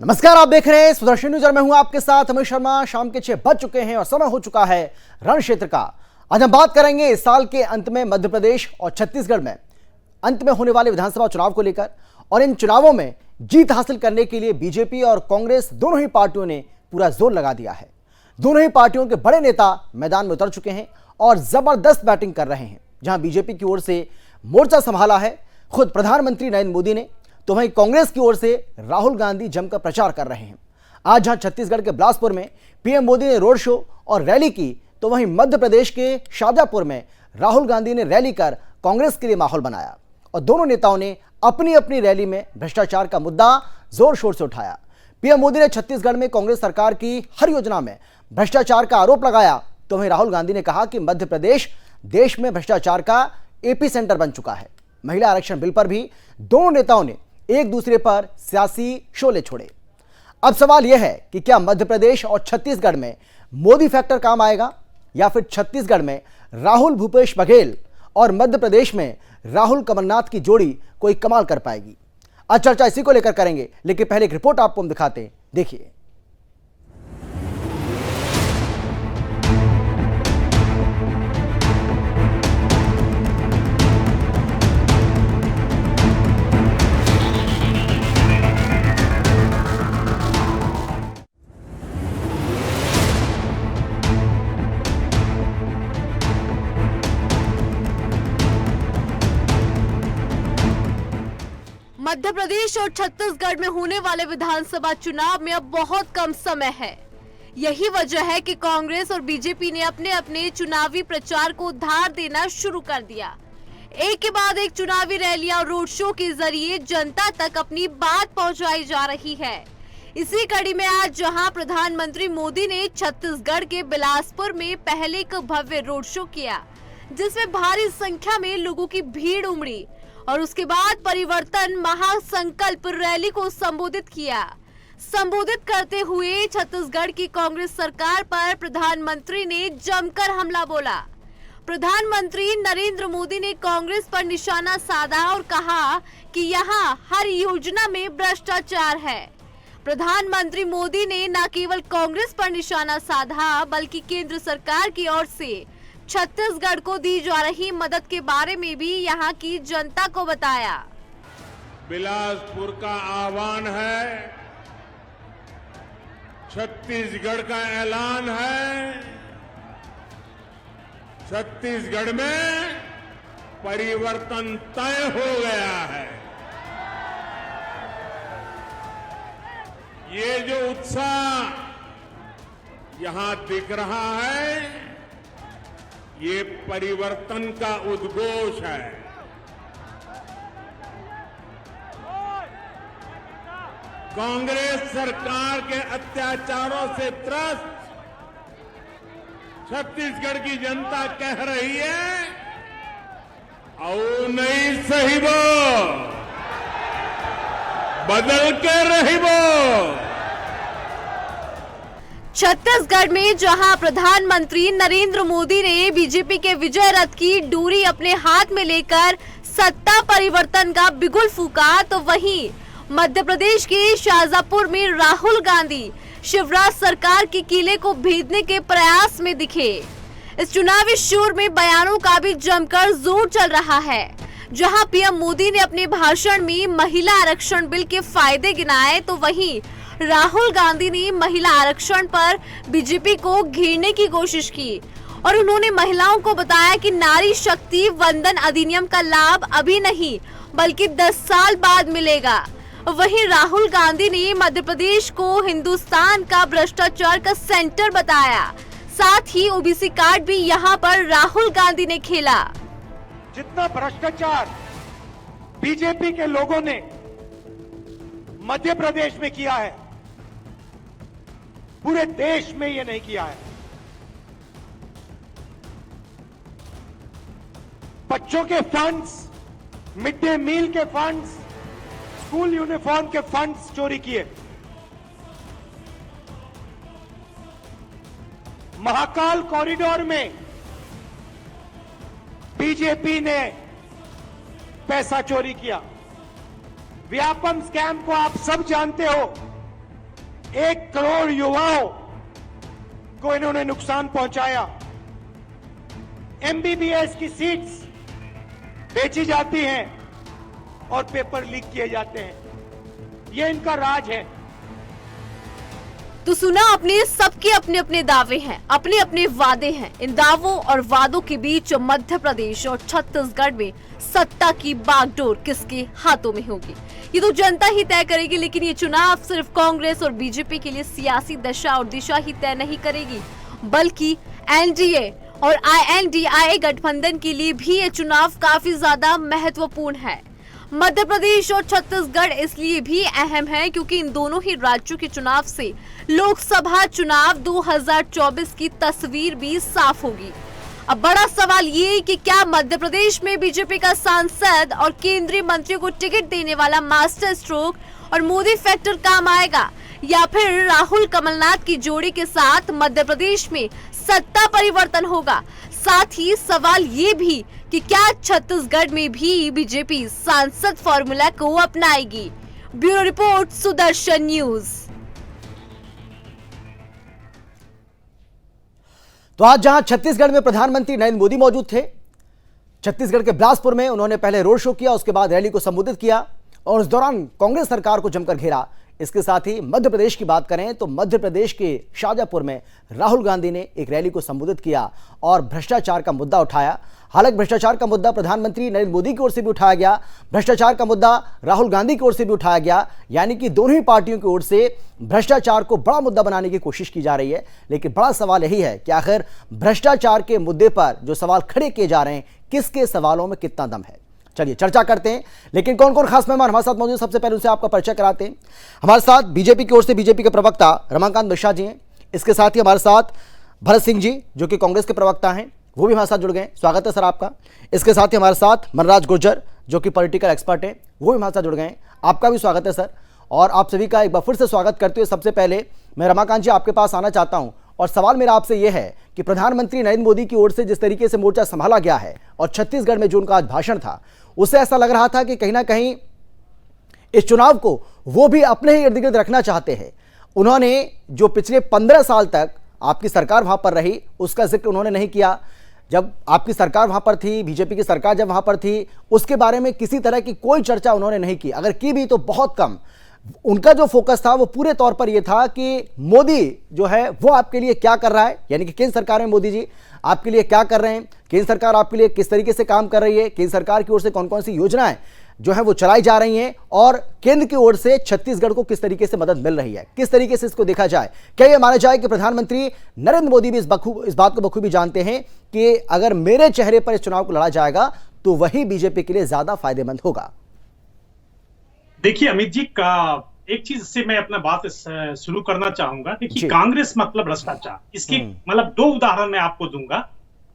नमस्कार, आप देख रहे हैं सुदर्शन न्यूज और मैं हूं आपके साथ अमित शर्मा। शाम के 6 बज चुके हैं और समय हो चुका है रण क्षेत्र का। आज हम बात करेंगे इस साल के अंत में मध्य प्रदेश और छत्तीसगढ़ में अंत में होने वाले विधानसभा चुनाव को लेकर, और इन चुनावों में जीत हासिल करने के लिए बीजेपी और कांग्रेस दोनों ही पार्टियों ने पूरा जोर लगा दिया है। दोनों ही पार्टियों के बड़े नेता मैदान में उतर चुके हैं और जबरदस्त बैटिंग कर रहे हैं। जहां बीजेपी की ओर से मोर्चा संभाला है खुद प्रधानमंत्री नरेंद्र मोदी ने, तो वहीं कांग्रेस की ओर से राहुल गांधी जमकर प्रचार कर रहे हैं। आज जहां छत्तीसगढ़ के बिलासपुर में पीएम मोदी ने रोड शो और रैली की, तो वहीं मध्य प्रदेश के शाजापुर में राहुल गांधी ने रैली कर कांग्रेस के लिए माहौल बनाया और दोनों नेताओं ने अपनी अपनी रैली में भ्रष्टाचार का मुद्दा जोर शोर से उठाया। पीएम मोदी ने छत्तीसगढ़ में कांग्रेस सरकार की हर योजना में भ्रष्टाचार का आरोप लगाया, तो वहीं राहुल गांधी ने कहा कि मध्य प्रदेश देश में भ्रष्टाचार का एपी सेंटर बन चुका है। महिला आरक्षण बिल पर भी दोनों नेताओं ने एक दूसरे पर सियासी शोले छोड़े। अब सवाल यह है कि क्या मध्य प्रदेश और छत्तीसगढ़ में मोदी फैक्टर काम आएगा, या फिर छत्तीसगढ़ में राहुल भूपेश बघेल और मध्य प्रदेश में राहुल कमलनाथ की जोड़ी कोई कमाल कर पाएगी। आज चर्चा इसी को लेकर करेंगे, लेकिन पहले एक रिपोर्ट आपको हम दिखाते हैं, देखिए। मध्य प्रदेश और छत्तीसगढ़ में होने वाले विधानसभा चुनाव में अब बहुत कम समय है। यही वजह है कि कांग्रेस और बीजेपी ने अपने अपने चुनावी प्रचार को धार देना शुरू कर दिया। एक के बाद एक चुनावी रैलियां और रोड शो के जरिए जनता तक अपनी बात पहुंचाई जा रही है। इसी कड़ी में आज जहां प्रधानमंत्री मोदी ने छत्तीसगढ़ के बिलासपुर में पहले एक भव्य रोड शो किया, जिसमें भारी संख्या में लोगों की भीड़ उमड़ी और उसके बाद परिवर्तन महासंकल्प रैली को संबोधित किया। संबोधित करते हुए छत्तीसगढ़ की कांग्रेस सरकार पर प्रधानमंत्री ने जमकर हमला बोला। प्रधानमंत्री नरेंद्र मोदी ने कांग्रेस पर निशाना साधा और कहा कि यहां हर योजना में भ्रष्टाचार है। प्रधानमंत्री मोदी ने न केवल कांग्रेस पर निशाना साधा, बल्कि केंद्र सरकार की ओर से छत्तीसगढ़ को दी जा रही मदद के बारे में भी यहां की जनता को बताया। बिलासपुर का आह्वान है, छत्तीसगढ़ का ऐलान है। छत्तीसगढ़ में परिवर्तन तय हो गया है। ये जो उत्साह यहां दिख रहा है, ये परिवर्तन का उद्घोष है। कांग्रेस सरकार के अत्याचारों से त्रस्त छत्तीसगढ़ की जनता कह रही है, औ नहीं सही वो, बदल के रही वो। छत्तीसगढ़ में जहां प्रधानमंत्री नरेंद्र मोदी ने बीजेपी के विजय रथ की डोरी अपने हाथ में लेकर सत्ता परिवर्तन का बिगुल फूका, तो वहीं मध्य प्रदेश के शाजापुर में राहुल गांधी शिवराज सरकार के किले को भेदने के प्रयास में दिखे। इस चुनावी शोर में बयानों का भी जमकर जोर चल रहा है। जहां पीएम मोदी ने अपने भाषण में महिला आरक्षण बिल के फायदे गिनाए, तो वहीं राहुल गांधी ने महिला आरक्षण पर बीजेपी को घेरने की कोशिश की और उन्होंने महिलाओं को बताया कि नारी शक्ति वंदन अधिनियम का लाभ अभी नहीं बल्कि 10 साल बाद मिलेगा। वहीं राहुल गांधी ने मध्य प्रदेश को हिंदुस्तान का भ्रष्टाचार का सेंटर बताया। साथ ही ओबीसी कार्ड भी यहां पर राहुल गांधी ने खेला। जितना भ्रष्टाचार बीजेपी के लोगों ने मध्य प्रदेश में किया है, पूरे देश में ये नहीं किया है। बच्चों के फंड्स, मिड डे मील के फंड्स, स्कूल यूनिफॉर्म के फंड्स चोरी किए। महाकाल कॉरिडोर में बीजेपी ने पैसा चोरी किया। व्यापम स्कैम को आप सब जानते हो। 1 करोड़ युवाओं को इन्होंने नुकसान पहुंचाया। एमबीबीएस की सीट्स बेची जाती हैं और पेपर लीक किए जाते हैं। ये इनका राज है। तो सुना आपने, सबके अपने अपने दावे हैं, अपने अपने वादे हैं। इन दावों और वादों के बीच मध्य प्रदेश और छत्तीसगढ़ में सत्ता की बागडोर किसके हाथों में होगी, ये तो जनता ही तय करेगी। लेकिन ये चुनाव सिर्फ कांग्रेस और बीजेपी के लिए सियासी दशा और दिशा ही तय नहीं करेगी, बल्कि एनडीए और INDIA गठबंधन के लिए भी ये चुनाव काफी ज्यादा महत्वपूर्ण है। मध्य प्रदेश और छत्तीसगढ़ इसलिए भी अहम है क्योंकि इन दोनों ही राज्यों के चुनाव से लोकसभा चुनाव 2024 की तस्वीर भी साफ होगी। अब बड़ा सवाल ये कि क्या मध्य प्रदेश में बीजेपी का सांसद और केंद्रीय मंत्रियों को टिकट देने वाला मास्टर स्ट्रोक और मोदी फैक्टर काम आएगा, या फिर राहुल कमलनाथ की जोड़ी के साथ मध्य प्रदेश में सत्ता परिवर्तन होगा। साथ ही सवाल ये भी कि क्या छत्तीसगढ़ में भी बीजेपी सांसद फॉर्मूला को अपनाएगी। Bureau report, Sudarshan news. तो आज जहां छत्तीसगढ़ में प्रधानमंत्री नरेंद्र मोदी मौजूद थे, छत्तीसगढ़ के बिलासपुर में उन्होंने पहले रोड शो किया, उसके बाद रैली को संबोधित किया और उस दौरान कांग्रेस सरकार को जमकर घेरा। इसके साथ ही मध्य प्रदेश की बात करें तो मध्य प्रदेश के शाजापुर में राहुल गांधी ने एक रैली को संबोधित किया और भ्रष्टाचार का मुद्दा उठाया। हालांकि भ्रष्टाचार का मुद्दा प्रधानमंत्री नरेंद्र मोदी की ओर से भी उठाया गया, भ्रष्टाचार का मुद्दा राहुल गांधी की ओर से भी उठाया गया, यानी कि दोनों ही पार्टियों की ओर से भ्रष्टाचार को बड़ा मुद्दा बनाने की कोशिश की जा रही है। लेकिन बड़ा सवाल यही है कि आखिर भ्रष्टाचार के मुद्दे पर जो सवाल खड़े किए जा रहे हैं, किसके सवालों में कितना दम है। चलिए चर्चा करते हैं। लेकिन कौन कौन खास मेहमान हमारे साथ मौजूद हैं, सबसे पहले उनसे आपका परिचय कराते हैं। हमारे साथ बीजेपी की ओर से बीजेपी के प्रवक्ता रमाकांत मिश्रा जी हैं। इसके साथ ही हमारे साथ भरत सिंह जी जो कि कांग्रेस के प्रवक्ता हैं, वो भी हमारे साथ जुड़ गए। स्वागत है सर आपका। इसके साथ ही हमारे साथ मनराज गुर्जर जो कि पॉलिटिकल एक्सपर्ट हैं, वो भी हमारे साथ जुड़ गए। आपका भी स्वागत है सर। और आप सभी का एक बार फिर से स्वागत करते हुए सबसे पहले मैं रमाकांत जी आपके पास आना चाहता हूं और सवाल मेरा आपसे यह है कि प्रधानमंत्री नरेंद्र मोदी की ओर से जिस तरीके से मोर्चा संभाला गया है और छत्तीसगढ़ में जो उनका आज भाषण था, उससे ऐसा लग रहा था कि कहीं ना कहीं इस चुनाव को वो भी अपने ही इर्द गिर्द रखना चाहते हैं। उन्होंने जो पिछले 15 साल तक आपकी सरकार वहां पर रही, उसका जिक्र उन्होंने नहीं किया। जब आपकी सरकार वहां पर थी, बीजेपी की सरकार जब वहां पर थी, उसके बारे में किसी तरह की कोई चर्चा उन्होंने नहीं की, अगर की भी तो बहुत कम। उनका जो फोकस था वो पूरे तौर पर यह था कि मोदी जो है वो आपके लिए क्या कर रहा है, यानी कि केंद्र सरकार में मोदी जी आपके लिए क्या कर रहे हैं, केंद्र सरकार आपके लिए किस तरीके से काम कर रही है, केंद्र सरकार की ओर से कौन कौन सी योजनाएं जो है वो चलाई जा रही हैं और केंद्र की ओर से छत्तीसगढ़ को किस तरीके से मदद मिल रही है, किस तरीके से इसको देखा जाए। क्या यह माना जाए कि प्रधानमंत्री नरेंद्र मोदी भी इस बात को बखूबी जानते हैं कि अगर मेरे चेहरे पर इस चुनाव को लड़ा जाएगा तो वही बीजेपी के लिए ज्यादा फायदेमंद होगा। देखिए अमित जी, का एक चीज से मैं अपना बात शुरू करना चाहूंगा। देखिए कांग्रेस मतलब भ्रष्टाचार, इसकी मतलब 2 उदाहरण मैं आपको दूंगा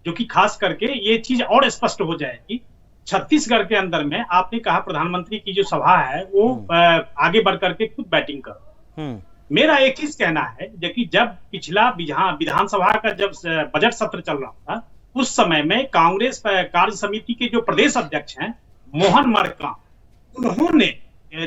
जो कि खास करके ये चीज और स्पष्ट हो जाएगी। छत्तीसगढ़ के अंदर में आपने कहा प्रधानमंत्री की जो सभा है वो आगे बढ़ करके खुद बैटिंग करो। मेरा एक चीज कहना है कि जब पिछला विधानसभा का जब बजट सत्र चल रहा था, उस समय में कांग्रेस कार्य समिति के जो प्रदेश अध्यक्ष हैं मोहन मरकाम, उन्होंने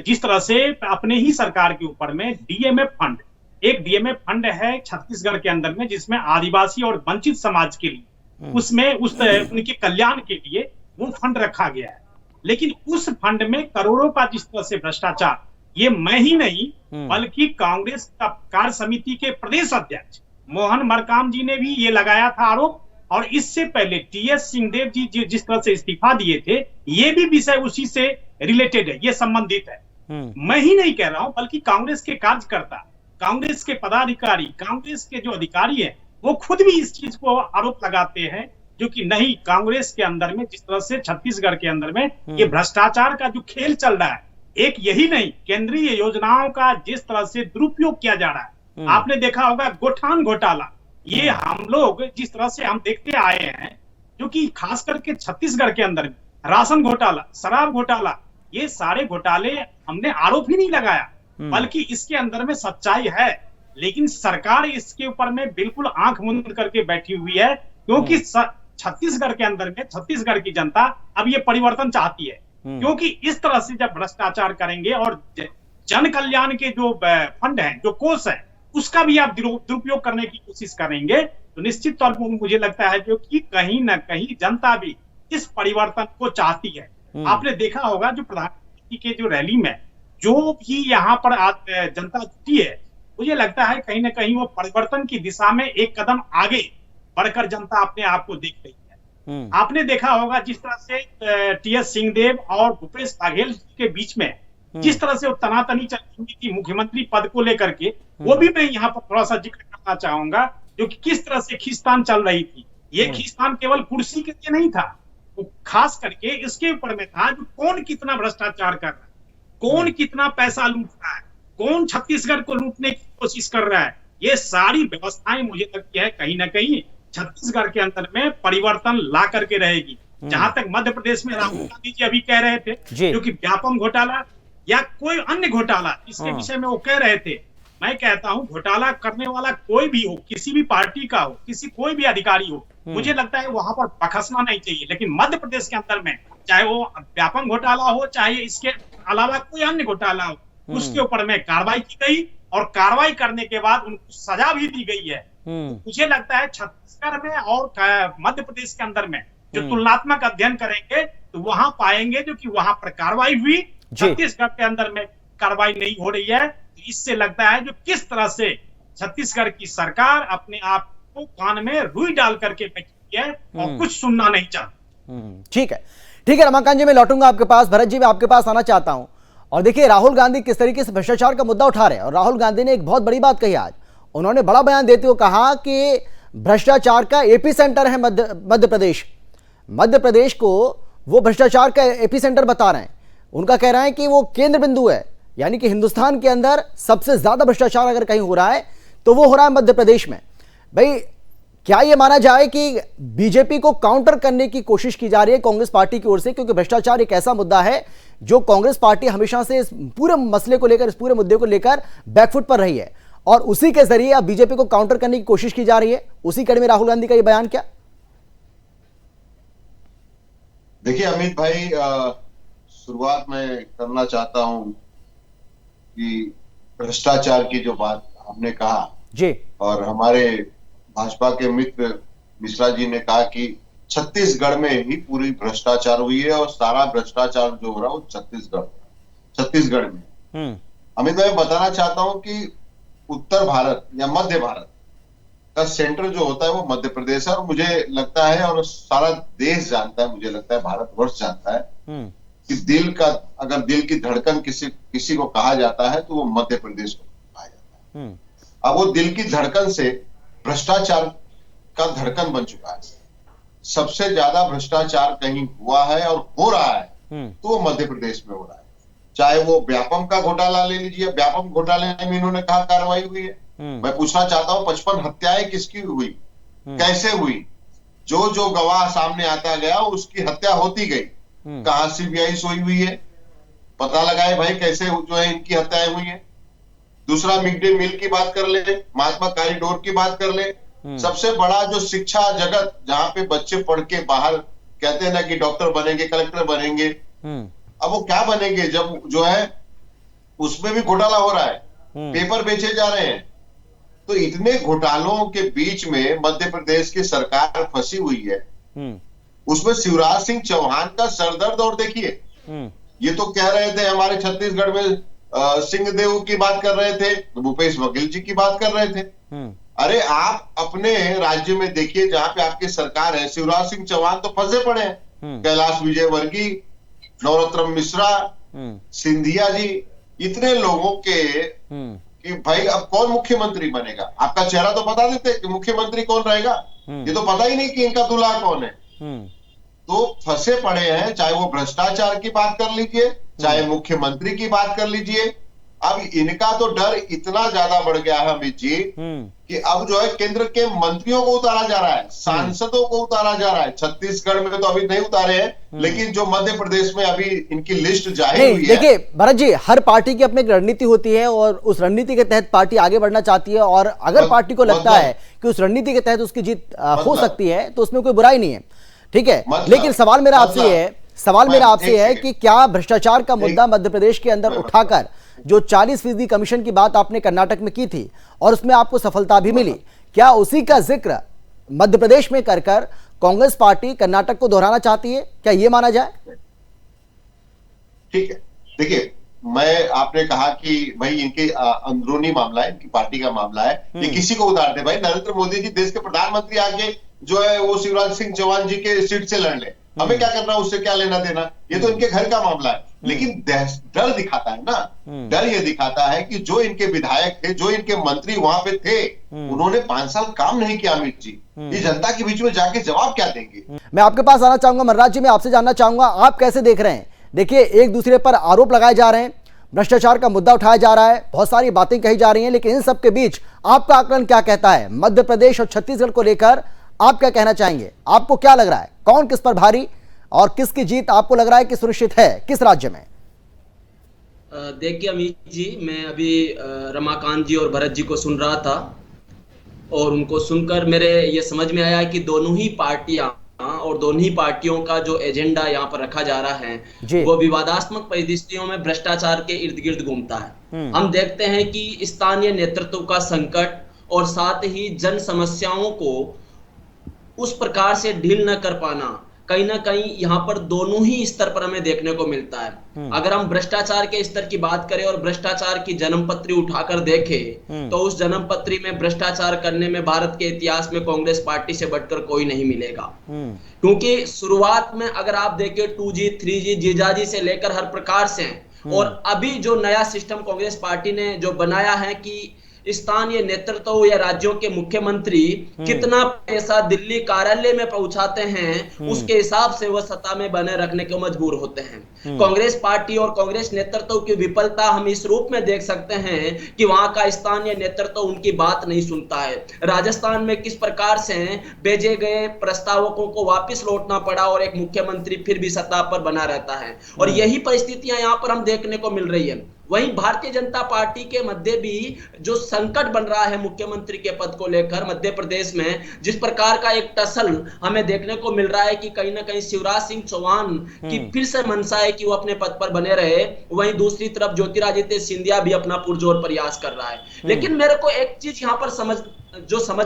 जिस तरह से अपने ही सरकार के ऊपर में डीएमएफ फंड, एक डीएमएफ फंड है छत्तीसगढ़ के अंदर में जिसमें आदिवासी और वंचित समाज के लिए उसमें उनके कल्याण के लिए वो फंड रखा गया है। लेकिन उस फंड में करोड़ों का जिस तरह से भ्रष्टाचार, ये मैं ही नहीं बल्कि कांग्रेस का कार्य समिति के प्रदेश अध्यक्ष मोहन मरकाम जी ने भी ये लगाया था आरोप, और इससे पहले टीएस सिंहदेव जी जिस तरह से इस्तीफा दिए थे, ये भी विषय उसी से रिलेटेड है, ये संबंधित है। मैं ही नहीं कह रहा हूं बल्कि कांग्रेस के कार्यकर्ता, कांग्रेस के पदाधिकारी, कांग्रेस के जो अधिकारी हैं वो खुद भी इस चीज को आरोप लगाते हैं जो कि नहीं, कांग्रेस के अंदर में जिस तरह से छत्तीसगढ़ के अंदर में ये भ्रष्टाचार का जो खेल चल रहा है, एक यही नहीं केंद्रीय योजनाओं का जिस तरह से दुरुपयोग किया जा रहा है। आपने देखा होगा गोठान घोटाला, ये हम लोग जिस तरह से हम देखते आए हैं, जो कि खास करके छत्तीसगढ़ के अंदर में राशन घोटाला, शराब घोटाला, ये सारे घोटाले हमने आरोप ही नहीं लगाया बल्कि इसके अंदर में सच्चाई है। लेकिन सरकार इसके ऊपर में बिल्कुल आंख मूंद करके बैठी हुई है क्योंकि छत्तीसगढ़ के अंदर में छत्तीसगढ़ की जनता अब ये परिवर्तन चाहती है। क्योंकि इस तरह से जब भ्रष्टाचार करेंगे और जन कल्याण के जो फंड है, जो कोष है, उसका भी आप दुरुपयोग करने की कोशिश करेंगे तो निश्चित तौर पर मुझे लगता है जो कि कहीं ना कहीं जनता भी इस परिवर्तन को चाहती है। आपने देखा होगा जो प्रधानमंत्री के जो रैली में जो भी यहाँ पर जनता जुटी है, मुझे लगता है कहीं ना कहीं वो परिवर्तन की दिशा में एक कदम आगे बढ़कर जनता अपने आप को देख रही है। आपने देखा होगा जिस तरह से टीएस सिंहदेव और भूपेश बघेल के बीच में जिस तरह से वो तनातनी चल रही थी मुख्यमंत्री पद को लेकर के, वो भी मैं यहाँ पर थोड़ा सा जिक्र करना चाहूंगा, जो कि किस तरह से खींचतान चल रही थी। ये खींचतान केवल कुर्सी के लिए नहीं था, वो खास करके इसके ऊपर में था जो कौन कितना भ्रष्टाचार कर रहा है, कौन कितना पैसा लूट रहा है, कौन छत्तीसगढ़ को लूटने की कोशिश कर रहा है। ये सारी व्यवस्थाएं मुझे लगती है कहीं ना कहीं छत्तीसगढ़ के अंदर में परिवर्तन ला करके रहेगी। जहां तक मध्य प्रदेश में राहुल गांधी जी अभी कह रहे थे जो कि व्यापम घोटाला या कोई अन्य घोटाला इसके विषय में वो कह रहे थे, मैं कहता हूं घोटाला करने वाला कोई भी हो, किसी भी पार्टी का हो, कोई भी अधिकारी हो, मुझे लगता है वहां पर बखसना नहीं चाहिए। लेकिन मध्य प्रदेश के अंदर में चाहे वो व्यापक घोटाला हो, चाहे इसके अलावा कोई अन्य घोटाला हो, उसके ऊपर में कार्रवाई की गई और कार्रवाई करने के बाद उनको सजा भी दी गई है। तो मुझे लगता है छत्तीसगढ़ में और मध्य प्रदेश के अंदर में जो तुलनात्मक अध्ययन करेंगे तो वहां पाएंगे जो कि वहां पर कार्रवाई हुई, छत्तीसगढ़ के अंदर में कार्रवाई नहीं हो रही है। तो इससे लगता है जो किस तरह से छत्तीसगढ़ की सरकार अपने आप को कान में रुई डाल करके बैठी है और कुछ सुनना नहीं चाहती। ठीक है रमाकांत जी, मैं लौटूंगा आपके पास। भरत जी, मैं आपके पास आना चाहता हूं। और देखिए राहुल गांधी किस तरीके से भ्रष्टाचार का मुद्दा उठा रहे हैं, और राहुल गांधी ने एक बहुत बड़ी बात कही आज। उन्होंने बड़ा बयान देते हुए कहा कि भ्रष्टाचार का एपी सेंटर है मध्य प्रदेश। मध्य प्रदेश को वो भ्रष्टाचार का एपी सेंटर बता रहे हैं। उनका कह रहा है कि वो केंद्र बिंदु है, यानी कि हिंदुस्तान के अंदर सबसे ज्यादा भ्रष्टाचार अगर कहीं हो रहा है तो वो हो रहा है मध्य प्रदेश में। भाई क्या ये माना जाए कि बीजेपी को काउंटर करने की कोशिश की जा रही है कांग्रेस पार्टी की ओर से, क्योंकि भ्रष्टाचार एक ऐसा मुद्दा है जो कांग्रेस पार्टी हमेशा से इस पूरे मसले को लेकर, इस पूरे मुद्दे को लेकर बैकफुट पर रही है, और उसी के जरिए अब बीजेपी को काउंटर करने की कोशिश की जा रही है। उसी कड़ी में राहुल गांधी का ये बयान क्या? देखिए अमित भाई, शुरुआत में करना चाहता हूं कि भ्रष्टाचार की जो बात आपने कहा जी, और हमारे भाजपा के मित्र मिश्रा जी ने कहा कि छत्तीसगढ़ में ही पूरी भ्रष्टाचार हुई है और सारा भ्रष्टाचार जो हो रहा है वो छत्तीसगढ़ में। अमित भाई बताना चाहता हूं कि उत्तर भारत या मध्य भारत का सेंटर जो होता है वो मध्य प्रदेश है, और मुझे लगता है और सारा देश जानता है, मुझे लगता है भारतवर्ष जानता है कि अगर दिल की धड़कन किसी को कहा जाता है तो वो मध्य प्रदेश को कहा जाता है। अब वो दिल की धड़कन से भ्रष्टाचार का धड़कन बन चुका है। सबसे ज्यादा भ्रष्टाचार कहीं हुआ है और हो रहा है तो वो मध्य प्रदेश में हो रहा है। चाहे वो व्यापम का घोटाला ले लीजिए, व्यापम घोटाले में इन्होंने कहा कार्रवाई हुई है। मैं पूछना चाहता हूं 55 हत्याएं किसकी हुई, कैसे हुई? जो गवाह सामने आता गया उसकी हत्या होती गई। कहां सीबीआई सोई हुई है, पता लगाए भाई कैसे जो है इनकी हत्याएं हुई है। दूसरा मिड डे मील की बात कर ले, महात्मा कॉरिडोर की बात कर ले। सबसे बड़ा जो शिक्षा जगत जहां पे बच्चे पढ़ के बाहर कहते हैं ना कि डॉक्टर बनेंगे, कलेक्टर बनेंगे, अब वो क्या बनेंगे जब जो है उसमें भी घोटाला हो रहा है, पेपर बेचे जा रहे हैं। तो इतने घोटालों के बीच में मध्य प्रदेश की सरकार फंसी हुई है। उसमें शिवराज सिंह चौहान का सरदर्द और देखिए, ये तो कह रहे थे हमारे छत्तीसगढ़ में सिंहदेव की बात कर रहे थे, भूपेश बघेल जी की बात कर रहे थे। अरे आप अपने राज्य में देखिए जहां पे आपकी सरकार है, शिवराज सिंह चौहान तो फंसे पड़े हैं। कैलाश विजयवर्गीय, नरोत्तम मिश्रा, सिंधिया जी, इतने लोगों के कि भाई अब कौन मुख्यमंत्री बनेगा? आपका चेहरा तो बता देते कि मुख्यमंत्री कौन रहेगा, ये तो पता ही नहीं कि इनका दूल्हा कौन है। तो फंसे पड़े हैं। चाहे वो भ्रष्टाचार की बात कर लीजिए, चाहे मुख्यमंत्री की बात कर लीजिए। अब इनका तो डर इतना ज्यादा बढ़ गया है अमित जी कि अब जो है केंद्र के मंत्रियों को उतारा जा रहा है, सांसदों को उतारा जा रहा है। छत्तीसगढ़ में तो अभी नहीं उतारे हैं, लेकिन जो मध्य प्रदेश में अभी इनकी लिस्ट जाहिर हुई है। देखिए भरत जी, हर पार्टी की अपनी एक रणनीति होती है और उस रणनीति के तहत पार्टी आगे बढ़ना चाहती है, और अगर पार्टी को लगता है कि उस रणनीति के तहत उसकी जीत हो सकती है तो उसमें कोई बुराई नहीं है, ठीक है। लेकिन सवाल मेरा आपसे ये है सवाल मेरा आपसे एक है सेकंड। कि क्या भ्रष्टाचार का मुद्दा मध्य प्रदेश के अंदर उठाकर जो 40% कमीशन की बात आपने कर्नाटक में की थी और उसमें आपको सफलता भी मिली, क्या उसी का जिक्र मध्य प्रदेश में कर कांग्रेस पार्टी कर्नाटक को दोहराना चाहती है? क्या यह माना जाए? ठीक है, देखिए, आपने कहा कि भाई इनके अंदरूनी मामला है, इनकी पार्टी का मामला है, ये किसी को उतार दे। भाई नरेंद्र मोदी जी देश के प्रधानमंत्री आगे जो है वो शिवराज सिंह चौहान जी के सीट से लड़ ले, हमें क्या करना, उससे क्या लेना देना, ये तो इनके घर का मामला है। लेकिन डर दिखाता है ना, डर ये दिखाता है कि जो इनके विधायक थे, जो इनके मंत्री वहां पे थे, उन्होंने 5 साल काम नहीं किया। अमित जी, ये जनता के बीच में जाके जवाब क्या देंगे? मैं आपके पास आना चाहूंगा मनराज जी, मैं आपसे जानना चाहूंगा आप कैसे देख रहे हैं? देखिए, एक दूसरे पर आरोप लगाए जा रहे हैं, भ्रष्टाचार का मुद्दा उठाया जा रहा है, बहुत सारी बातें कही जा रही हैं, लेकिन इन सब के बीच आपका आकलन क्या कहता है? मध्य प्रदेश और छत्तीसगढ़ को लेकर आप क्या कहना चाहेंगे? आपको क्या लग रहा है, कौन किस पर भारी और किसकी जीत आपको लग रहा है कि सुनिश्चित है किस राज्य में? देखिए अमित जी, मैं अभी रमाकांत जी और भरत जी को सुन रहा था और उनको सुनकर मेरे ये समझ में आया कि दोनों ही पार्टियां और दोनों ही पार्टियों का जो एजेंडा यहाँ पर रखा जा रहा है वो विवादात्मक परिस्थितियों में भ्रष्टाचार के इर्द गिर्द घूमता है। हम देखते हैं कि स्थानीय नेतृत्व का संकट और साथ ही जन समस्याओं को उस प्रकार से डील न कर पाना कहीं ना कहीं यहाँ पर दोनों ही स्तर पर हमें देखने को मिलता है। अगर हम भ्रष्टाचार के स्तर की बात करें और भ्रष्टाचार की जन्मपत्री उठाकर देखें तो उस जन्मपत्री में भ्रष्टाचार करने में भारत के इतिहास में कांग्रेस पार्टी से बढ़कर कोई नहीं मिलेगा। क्योंकि शुरुआत में अगर आप देखें 2G 3G जीजाजी से लेकर हर प्रकार से, और अभी जो नया सिस्टम कांग्रेस पार्टी ने जो बनाया है कि स्थानीय नेतृत्व या राज्यों के मुख्यमंत्री कितना पैसा दिल्ली कार्यालय में पहुंचाते हैं उसके हिसाब से वह सत्ता में बने रखने को मजबूर होते हैं। कांग्रेस पार्टी और कांग्रेस नेतृत्व की विफलता हम इस रूप में देख सकते हैं कि वहां का स्थानीय नेतृत्व उनकी बात नहीं सुनता है। राजस्थान में किस प्रकार से भेजे गए प्रस्तावकों को वापस लौटना पड़ा और एक मुख्यमंत्री फिर भी सत्ता पर बना रहता है, और यही परिस्थितियां यहाँ पर हम देखने को मिल रही है। वहीं भारतीय जनता पार्टी के मध्य भी जो संकट बन रहा है मुख्यमंत्री के पद को लेकर मध्य प्रदेश में, जिस प्रकार का एक टसल हमें देखने को मिल रहा है कि कहीं ना कहीं शिवराज सिंह चौहान की फिर से मंशा है कि वो अपने पद पर बने रहे, वहीं दूसरी तरफ ज्योतिरादित्य सिंधिया भी अपना पुरजोर प्रयास कर रहा है। लेकिन मेरे को एक चीज यहाँ पर समझ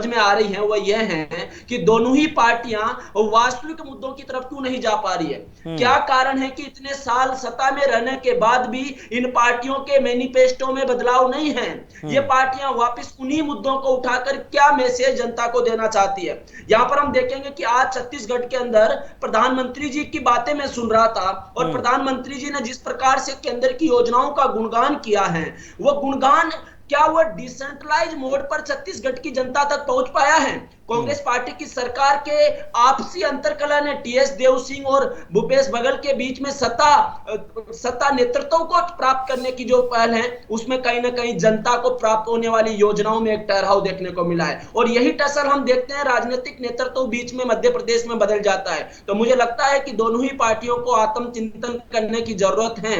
में आ रही है वो यह है कि दोनों ही पार्टियां वास्तविक मुद्दों की तरफ क्यों नहीं जा पा रही है। क्या कारण है कि इतने साल सत्ता में रहने के बाद भी इन पार्टियों के मैनिफेस्टो में बदलाव नहीं है? ये पार्टियां वापस उन्हीं मुद्दों को उठाकर क्या मैसेज जनता को देना चाहती है? यहां पर हम देखेंगे कि आज छत्तीसगढ़ के अंदर प्रधानमंत्री जी की बातें मैं सुन रहा था और प्रधानमंत्री जी ने जिस प्रकार से केंद्र की योजनाओं का गुणगान किया है, वो गुणगान क्या वो डिसेंट्रलाइज मोड पर छत्तीसगढ़ की जनता तक पहुंच पाया है? कांग्रेस पार्टी की सरकार के आपसी अंतरकलह ने टीएस देव सिंह और भूपेश बघेल के बीच में सत्ता नेतृत्व को प्राप्त करने की जो पहल है उसमें कहीं ना कहीं जनता को प्राप्त होने वाली योजनाओं में एक ठहराव देखने को मिला है, और यही टसल हम देखते हैं राजनीतिक नेतृत्व बीच में मध्य प्रदेश में बदल जाता है। तो मुझे लगता है कि दोनों ही पार्टियों को आत्मचिंतन करने की जरूरत है,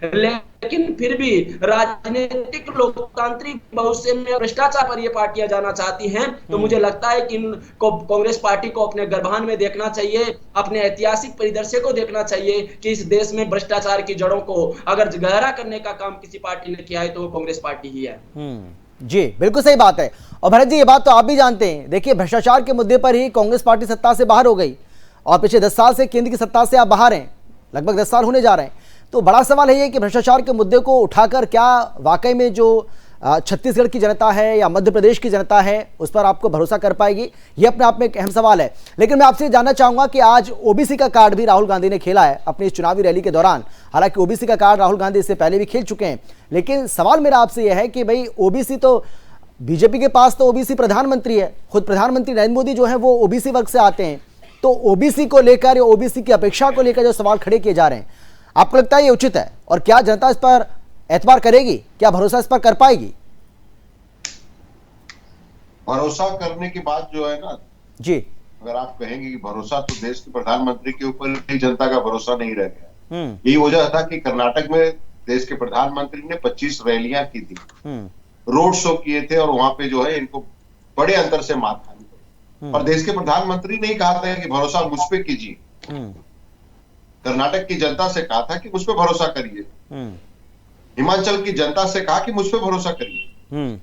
लेकिन फिर भी राजनीतिक लोकतांत्रिक भविष्य में भ्रष्टाचार पर ये पार्टियां जाना चाहती हैं, तो मुझे लगता है कि इनको कांग्रेस पार्टी को अपने गर्भान में देखना चाहिए, अपने ऐतिहासिक परिदृश्य को देखना चाहिए कि इस देश में भ्रष्टाचार की जड़ों को अगर गहरा करने का काम किसी पार्टी ने किया है तो वो कांग्रेस पार्टी ही है। जी बिल्कुल सही बात है। और भरत जी, ये बात तो आप भी जानते हैं, देखिए भ्रष्टाचार के मुद्दे पर ही कांग्रेस पार्टी सत्ता से बाहर हो गई और पिछले 10 साल से केंद्र की सत्ता से आप बाहर हैं, लगभग 10 साल होने जा रहे हैं। तो बड़ा सवाल है कि भ्रष्टाचार के मुद्दे को उठाकर क्या वाकई में जो छत्तीसगढ़ की जनता है या मध्य प्रदेश की जनता है उस पर आपको भरोसा कर पाएगी? ये अपने आप में एक अहम सवाल है। लेकिन मैं आपसे जानना चाहूंगा कि आज ओबीसी का कार्ड भी राहुल गांधी ने खेला है अपनी इस चुनावी रैली के दौरान। हालांकि ओबीसी का कार्ड राहुल गांधी इससे पहले भी खेल चुके हैं, लेकिन सवाल मेरा आपसे यह है कि भाई ओबीसी तो बीजेपी के पास तो ओबीसी प्रधानमंत्री है, खुद प्रधानमंत्री नरेंद्र मोदी जो है वो ओबीसी वर्ग से आते हैं, तो ओबीसी को लेकर या ओबीसी की अपेक्षा को लेकर जो सवाल खड़े किए जा रहे हैं, आपको लगता है ये उचित है? और क्या जनता इस पर एतबार करेगी, क्या भरोसा इस पर कर पाएगी? भरोसा करने की बात जो है ना जी, अगर आप कहेंगे कि भरोसा, तो देश के प्रधानमंत्री के ऊपर ही जनता का भरोसा नहीं रह गया। यही वजह था कि कर्नाटक में देश के प्रधानमंत्री ने 25 रैलियां की थी, रोड शो किए थे, और वहां पे जो है इनको बड़े अंतर से मात खानी पड़ी। और देश के प्रधानमंत्री ने कहा था कि भरोसा मुझ पे कीजिए। कर्नाटक की जनता से कहा था कि मुझ पर भरोसा करिए, हिमाचल की जनता से कहा कि मुझ पर भरोसा करिए।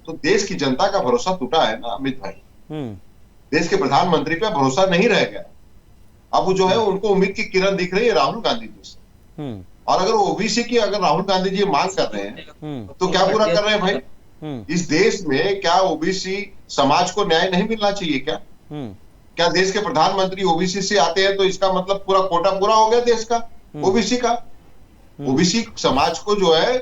तो देश की जनता का भरोसा टूटा है ना अमित भाई। देश के प्रधानमंत्री पे भरोसा नहीं रह गया। अब जो है उनको उम्मीद की किरण दिख रही है राहुल गांधी जी से। और अगर ओबीसी की अगर राहुल गांधी जी मांग कर रहे हैं तो क्या पूरा कर रहे हैं भाई? इस देश में क्या ओबीसी समाज को न्याय नहीं मिलना चाहिए क्या? क्या देश के प्रधानमंत्री ओबीसी से आते हैं तो इसका मतलब पूरा कोटा पूरा हो गया देश का ओबीसी का? ओबीसी समाज को जो है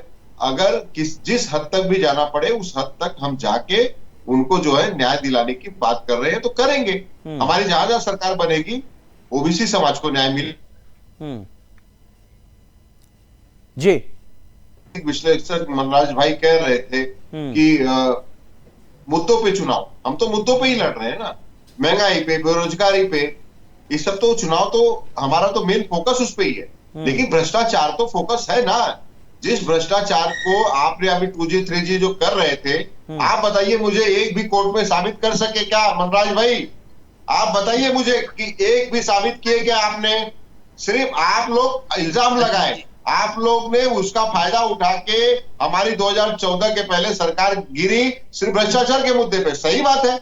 अगर जिस हद तक भी जाना पड़े उस हद तक हम जाके उनको जो है न्याय दिलाने की बात कर रहे हैं तो करेंगे। हमारी जहां जहां सरकार बनेगी ओबीसी समाज को न्याय मिले। जी, विश्लेषक मनराज भाई कह रहे थे कि मुद्दों पे चुनाव, हम तो मुद्दों पे ही लड़ रहे हैं ना, महंगाई पे, बेरोजगारी पे, ये सब तो चुनाव तो हमारा तो मेन फोकस उस पे ही है। लेकिन भ्रष्टाचार तो फोकस है ना। जिस भ्रष्टाचार को आपने अभी 2G 3G जो कर रहे थे, आप बताइए मुझे एक भी कोर्ट में साबित कर सके क्या मनराज भाई? आप बताइए मुझे कि एक भी साबित किए क्या आपने? सिर्फ आप लोग इल्जाम लगाए, आप लोग ने उसका फायदा उठा के हमारी 2014 के पहले सरकार गिरी सिर्फ भ्रष्टाचार के मुद्दे पे। सही बात है,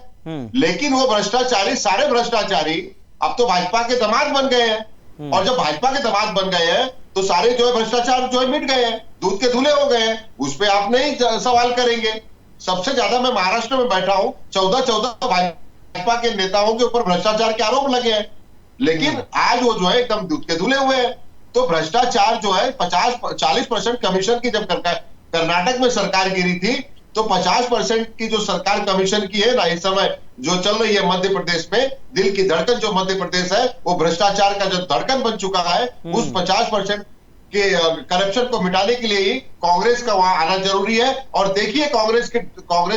लेकिन वो भ्रष्टाचारी, सारे भ्रष्टाचारी अब तो भाजपा के दामाद बन गए हैं। और जब भाजपा के दामाद बन गए हैं तो सारे जो है भ्रष्टाचार जो है मिट गए हैं, दूध के धुले हो गए हैं। उस पर आप नहीं सवाल करेंगे। सबसे ज्यादा मैं महाराष्ट्र में बैठा हूं, 14 भाजपा के नेताओं के ऊपर भ्रष्टाचार के आरोप लगे हैं, लेकिन आज वो जो है एकदम दूध के धुले हुए हैं। तो भ्रष्टाचार जो है 40% कमीशन की जब कर्नाटक में सरकार गिरी थी तो 50% की जो सरकार कमीशन की है ना इस समय जो चल रही है मध्य प्रदेश में, दिल की धड़कन जो मध्य प्रदेश है वो भ्रष्टाचार का जो धड़कन बन चुका है, उस 50% के करप्शन को मिटाने के लिए ही कांग्रेस का वहां आना जरूरी है। और देखिए कांग्रेस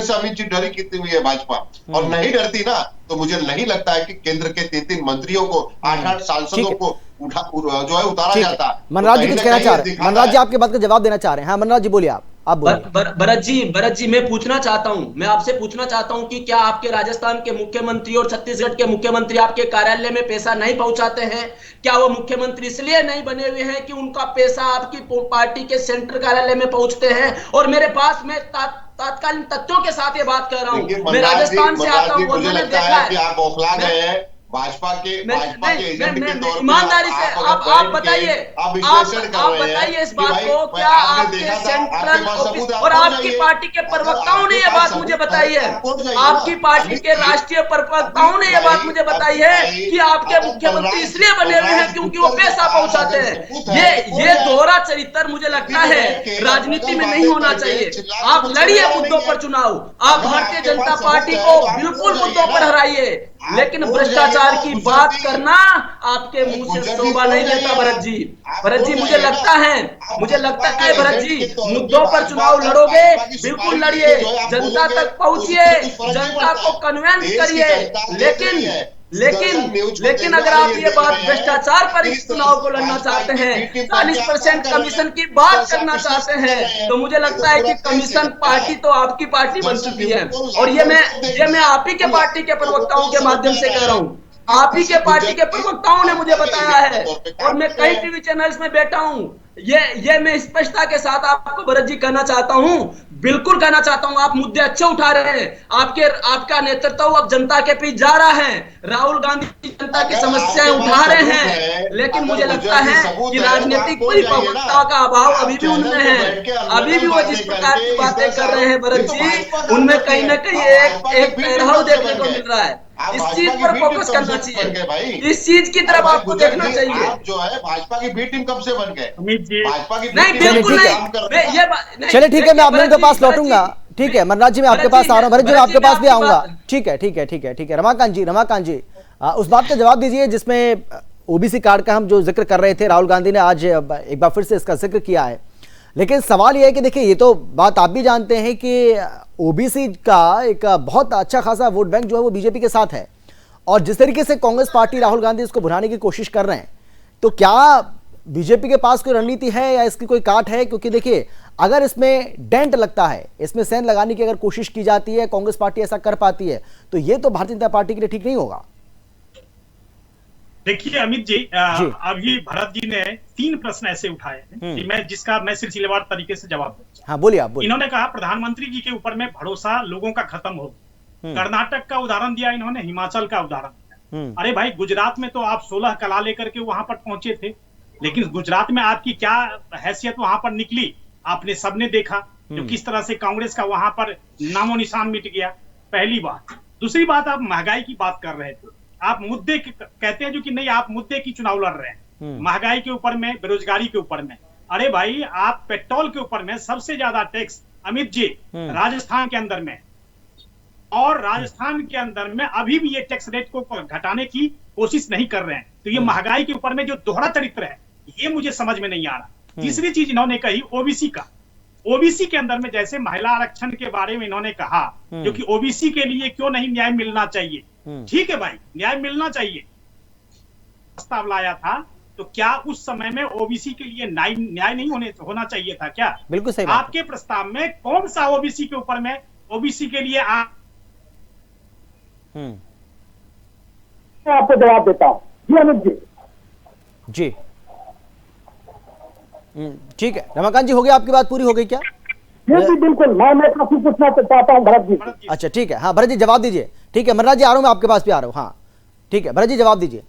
से अमित जी डरी कितनी हुई है भाजपा, और नहीं डरती ना तो मुझे नहीं लगता है कि केंद्र के 3 मंत्रियों को 8 सांसदों को जो है उतारा जाता। मनराज जी कुछ कहना चाह रहे हैं? मनराज जी आपके बात का जवाब देना चाह रहे हैं। हाँ मनराज जी बोलिए, आप बोलिए। भरत जी मैं पूछना चाहता हूं, मैं आपसे पूछना चाहता हूं कि क्या आपके राजस्थान के मुख्यमंत्री और छत्तीसगढ़ के मुख्यमंत्री आपके कार्यालय में पैसा नहीं पहुंचाते हैं? क्या वो मुख्यमंत्री इसलिए नहीं बने हुए हैं कि उनका पैसा आपकी पार्टी के सेंट्रल कार्यालय में पहुंचते हैं? और मेरे पास में तात्कालीन तथ्यों के साथ ये बात कर रहा हूं, मैं राजस्थान से आता हूं और मैंने देखा है आप बौखला गए हैं भाजपा के एजेंट के तौर पे। ईमानदारी से आप बताइए, आप बताइए इस बात को, क्या आपके सेंट्रल ऑफिस और आपकी पार्टी के प्रवक्ताओं ने यह बात मुझे बताई है? आपकी पार्टी के राष्ट्रीय प्रवक्ताओं ने यह बात मुझे बताई है कि आपके मुख्यमंत्री इसलिए बने हुए हैं क्योंकि वो पैसा पहुंचाते हैं। ये दोहरा चरित्र मुझे लगता है राजनीति में नहीं होना चाहिए। आप लड़िए मुद्दों पर चुनाव, आप भारतीय जनता पार्टी को बिल्कुल मुद्दों पर हराइए, लेकिन भ्रष्टाचार की बात करना आपके मुंह से शोभा नहीं देता। भरत जी मुझे लगता है भरत जी मुद्दों पर चुनाव लड़ोगे, बिल्कुल लड़िए, जनता तक पहुंचिए, जनता को कन्विंस करिए। लेकिन अगर आप ये बात भ्रष्टाचार पर इस चुनाव को लड़ना चाहते हैं, 40% कमीशन की बात करना चाहते हैं, तो मुझे लगता है कि कमीशन पार्टी तो आपकी पार्टी बन चुकी है। और ये मैं आप ही के पार्टी के प्रवक्ताओं के माध्यम से कह रहा हूँ, आप ही के पार्टी के प्रवक्ताओं ने मुझे बताया है, और मैं कई टीवी चैनल्स में बैठा हूँ। ये मैं स्पष्टता के साथ आपको भरत जी कहना चाहता हूँ, बिल्कुल कहना चाहता हूँ, आप मुद्दे अच्छे उठा रहे हैं, आपका नेतृत्व अब जनता के बीच जा रहा है, राहुल गांधी जनता की समस्याएं उठा रहे हैं, लेकिन मुझे लगता है कि राजनीतिक परिपक्वता का अभाव अभी भी उनमें है। अभी भी वो जिस प्रकार की बातें कर रहे हैं भरत जी, उनमें कहीं ना कहीं एक पैरहव देखने को मिल रहा है। इस चीज पर फोकस करना चाहिए, इस चीज की तरफ आपको देखना चाहिए। आप जो है भाजपा की बी टीम कब से बन गए? भाजपा की नहीं, बिल्कुल नहीं। चलिए ठीक है, मैं आप लोगों के पास लौटूंगा। ठीक है मनराज जी, मैं आपके पास आ रहा हूँ, भरत जी मैं आपके पास भी आऊंगा। ठीक है। रमाकांत जी उस बात का जवाब दीजिए जिसमें ओबीसी कार्ड का हम जो जिक्र कर रहे थे, राहुल गांधी ने आज एक बार फिर से इसका जिक्र किया है। लेकिन सवाल यह है कि देखिए, ये तो बात आप भी जानते हैं कि ओबीसी का एक बहुत अच्छा खासा वोट बैंक जो है वो बीजेपी के साथ है, और जिस तरीके से कांग्रेस पार्टी, राहुल गांधी इसको भुनाने की कोशिश कर रहे हैं, तो क्या बीजेपी के पास कोई रणनीति है या इसकी कोई काट है? क्योंकि देखिए, अगर इसमें डेंट लगता है, इसमें सेंध लगाने की अगर कोशिश की जाती है, कांग्रेस पार्टी ऐसा कर पाती है, तो ये तो भारतीय जनता पार्टी के लिए ठीक नहीं होगा। देखिए अमित जी, अभी भरत जी ने 3 प्रश्न ऐसे उठाए हैं कि मैं सिलसिलेवार तरीके से जवाब दूं। हाँ बोलिए आप बोलिए। इन्होंने कहा प्रधानमंत्री जी के ऊपर में भरोसा लोगों का खत्म हो। कर्नाटक का उदाहरण दिया इन्होंने, हिमाचल का उदाहरण दिया। अरे भाई, गुजरात में तो आप 16 कला लेकर के वहां पर पहुंचे थे, लेकिन गुजरात में आपकी क्या हैसियत वहां पर निकली आपने सबने देखा, जो किस तरह से कांग्रेस का वहां पर नामो निशान मिट गया। पहली बात। दूसरी बात, आप महंगाई की बात कर रहे थे, आप मुद्दे कहते हैं जो कि नहीं, आप मुद्दे की चुनाव लड़ रहे हैं, महंगाई के ऊपर में, बेरोजगारी के ऊपर में। अरे भाई, आप पेट्रोल के ऊपर में सबसे ज्यादा टैक्स अमित जी राजस्थान के अंदर में, और राजस्थान के अंदर में अभी भी ये टैक्स रेट को घटाने की कोशिश नहीं कर रहे हैं। तो ये महंगाई के ऊपर में जो दोहरा चरित्र है, ये मुझे समझ में नहीं आ रहा। तीसरी चीज इन्होंने कही ओबीसी का। ओबीसी के अंदर में जैसे महिला आरक्षण के बारे में इन्होंने कहा, जो कि ओबीसी के लिए क्यों नहीं न्याय मिलना चाहिए। ठीक है भाई, न्याय मिलना चाहिए, प्रस्ताव लाया था, तो क्या उस समय में ओबीसी के लिए न्याय नहीं होना चाहिए था क्या? बिल्कुल सही। आपके प्रस्ताव में कौन सा ओबीसी के ऊपर में, ओबीसी के लिए मैं आपको जवाब देता हूं जी अमित जी। ठीक है रमाकांत जी, हो गया, आपकी बात पूरी हो गई क्या? जी बिल्कुल, मैं काफी पूछना चाहता हूँ भरत जी। अच्छा ठीक है, हाँ भरत जी जवाब दीजिए। ठीक है मनराज जी, आ रहा हूं मैं आपके पास भी आ रहा हूं। हाँ ठीक है भरत जी, जवाब दीजिए।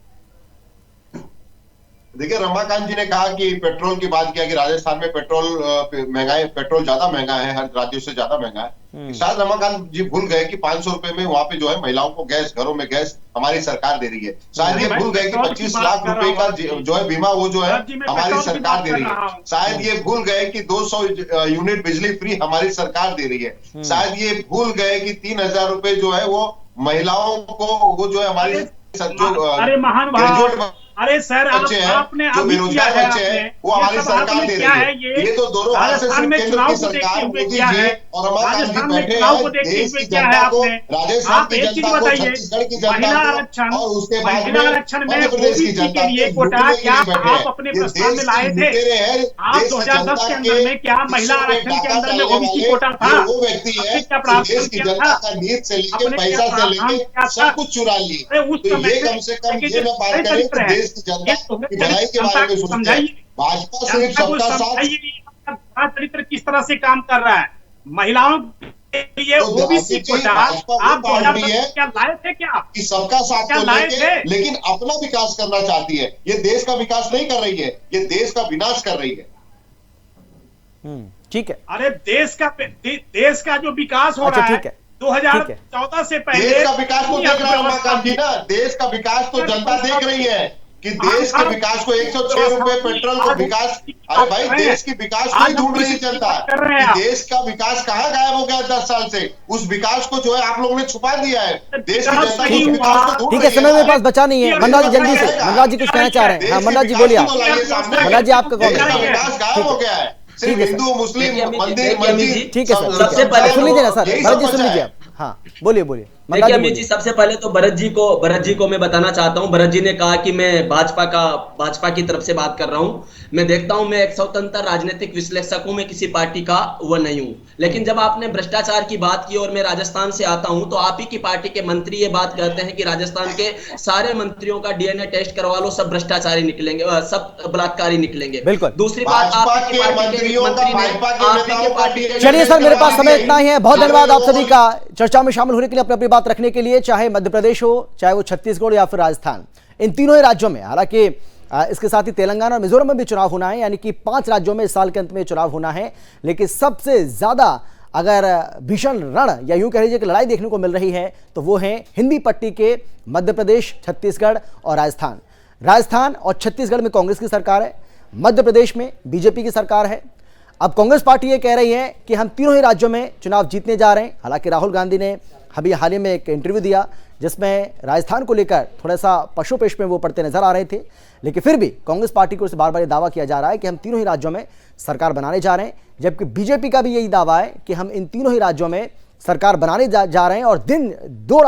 देखिए, रमाकांत जी ने कहा कि पेट्रोल की बात किया कि राजस्थान में पेट्रोल ज्यादा महंगा है, हर राज्यों से ज्यादा महंगा है। शायद रमाकांत जी भूल गए कि 500 रुपए में वहां पे जो है महिलाओं को गैस, घरों में गैस हमारी सरकार दे रही है। शायद ये भूल गए कि 25 लाख रुपए का जो है बीमा, वो जो है हमारी सरकार दे रही है। शायद ये भूल गए कि 200 यूनिट बिजली फ्री हमारी सरकार दे रही है। शायद ये भूल गए कि 3000 रुपए जो है वो महिलाओं को, वो जो है हमारी अरे महान भाव, अरे सर आपने जो बेरोजगार बच्चे हैं वो हमारी सरकार दे रही है। ये तो दोनों हाथ से सिर्फ केंद्र की सरकार मोदी जी और रमाकांत जी बैठे हैं देश की जनता को, राजस्थान की जनता को, छत्तीसगढ़ की जनता को, और उसके बाद में मध्य प्रदेश की जनता को आप अपने प्रस्ताव में लाए थे। आप 2010 के अंदर में क्या महिला आरक्षण के अंदर में ओबीसी कोटा था? वो व्यक्ति है देश की जनता का नीत से लेकर पैसा से लेकर सब कुछ चुरा लिए। तो ये कम से कम ये मैं बात करें देश की जनता की भलाई के बारे में सोचते हैं। भाजपा सिर्फ सबका साथ चरित्र किस तरह से काम कर रहा है महिलाओं के लिए ओबीसी कोटा आप क्या लाए थे? क्या कि सबका साथ तो लेके, लेकिन अपना विकास करना चाहती है। ये देश का विकास नहीं कर रही है, ये देश का विनाश कर रही है। ठीक है। अरे देश का जो विकास हो रहा है 2014 से पहले, देश का विकास तो देख रहा है रमाकांत जी ना, देश का विकास तो जनता देख रही है कि देश के विकास को 106 रुपए पेट्रोल को विकास। अरे भाई, देश की विकास को ही ढूंढ रही है जनता कि देश का विकास कहाँ गायब हो गया 10 साल से। उस विकास को जो है आप लोगों ने छुपा दिया है। देश की जनता की विकास को ढूंढ ठीक है, समय मेरे पास बचा नहीं है। मनराज जी जल्दी से, मनराज जी कुछ कहना चाह रहे हैं। हाँ मनराज जी बोलिए। मनराज जी आपका कौन है? विकास गायब हो गया है, सिर्फ हिंदू मुस्लिम मंदिर मस्जिद। ठीक है सर, सबसे पहले सुन लीजिए ना सर, भरत जी सुन लीजिए आप। हाँ बोलिए बोलिए। देखिए अमित जी, सबसे पहले तो भरत जी को मैं बताना चाहता हूं। भरत जी ने कहा कि मैं भाजपा की तरफ से बात कर रहा हूं। मैं देखता हूं, मैं एक स्वतंत्र राजनीतिक विश्लेषक हूं, मैं किसी पार्टी का वो नहीं हूं। लेकिन जब आपने भ्रष्टाचार की बात की और मैं राजस्थान से आता हूं, तो आप ही की पार्टी के मंत्री ये बात कहते हैं कि राजस्थान के सारे मंत्रियों का डीएनए टेस्ट करवा लो, सब भ्रष्टाचारी निकलेंगे, सब बलात्कारी निकलेंगे। दूसरी बात, चलिए सर, मेरे पास समय इतना ही है। बहुत धन्यवाद आप सभी का चर्चा में शामिल होने के लिए, अपनी बात रखने के लिए। चाहे मध्य प्रदेश हो, चाहे वो छत्तीसगढ़ या फिर राजस्थान, इन तीनों ही राज्यों में, हालांकि इसके साथ ही तेलंगाना और मिजोरम में भी चुनाव होना है, यानी कि 5 राज्यों में इस साल के अंत में चुनाव होना है। लेकिन सबसे ज्यादा अगर भीषण रण या यूं कह लीजिए कि लड़ाई देखने को मिल रही है तो वो है हिंदी पट्टी के मध्य प्रदेश, छत्तीसगढ़ और राजस्थान। राजस्थान और छत्तीसगढ़ में कांग्रेस की सरकार है, मध्य प्रदेश में बीजेपी की सरकार है। अब कांग्रेस पार्टी ये कह रही है कि हम तीनों ही राज्यों में चुनाव जीतने जा रहे हैं। हालांकि राहुल गांधी ने अभी हाल ही में एक इंटरव्यू दिया जिसमें राजस्थान को लेकर थोड़ा सा पशुपेश में वो पड़ते नजर आ रहे थे, लेकिन फिर भी कांग्रेस पार्टी को बार बार दावा किया जा रहा है कि हम तीनों ही राज्यों में सरकार बनाने जा रहे हैं। जबकि बीजेपी का भी यही दावा है कि हम इन तीनों ही राज्यों में सरकार बनाने जा रहे हैं और जिन दो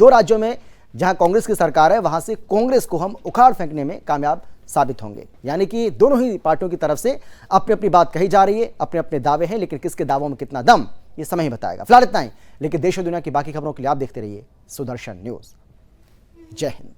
राज्यों में जहां कांग्रेस की सरकार है वहां से कांग्रेस को हम उखाड़ फेंकने में कामयाब साबित होंगे। यानी कि दोनों ही पार्टियों की तरफ से अपनी अपनी बात कही जा रही है, अपने अपने दावे हैं, लेकिन किसके दावों में कितना दम ये समय ही बताएगा। फिलहाल इतना ही, लेकिन देश और दुनिया की बाकी खबरों के लिए आप देखते रहिए सुदर्शन न्यूज। जय हिंद।